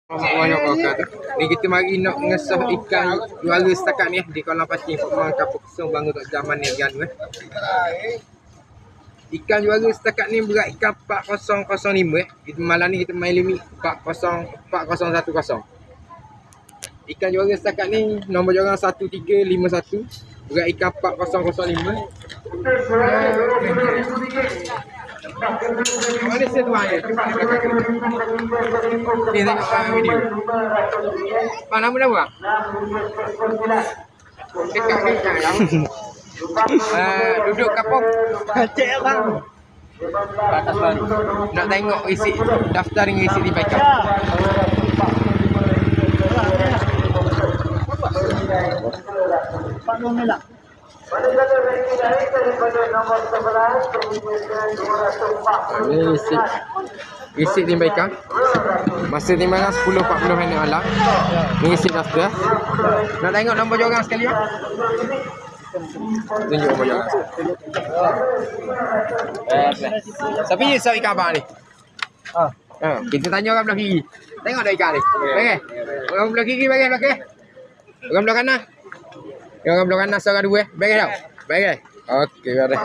Banyak kakak tu. Ni kita mari nak ngesah ikan juara setakat ni di kolam pancing Pokemon Kapuk Kesong bangun tak zaman ni kan Ikan juara setakat ni berat ikan 4005 Kita malam ni kita main limit 4010. Ikan juara setakat ni nombor jorang 1351 berat ikan 4005. Mana saya tuan ni? Ni tengok video. Apa nama? Dekat lah. Duduk kapung. Cek bang. Batas baru. Nak tengok isi daftar dengan isi di backup. Pak Nomela. Ini isi di backup. Masa timbangan 10.40 minit malam. Ni isi daftar. Nak tengok nombor jorang sekali ya? Tunjuk nombor jorang. Siapa ni ikan abang ni? Kita tanya orang belah kiri. Tengok dah ikan ni. Okey. Orang belah kiri bagi belakang. Orang belah kanan. Orang belah kanan seorang dua. Bagi tau. Bagi. Okey, ada.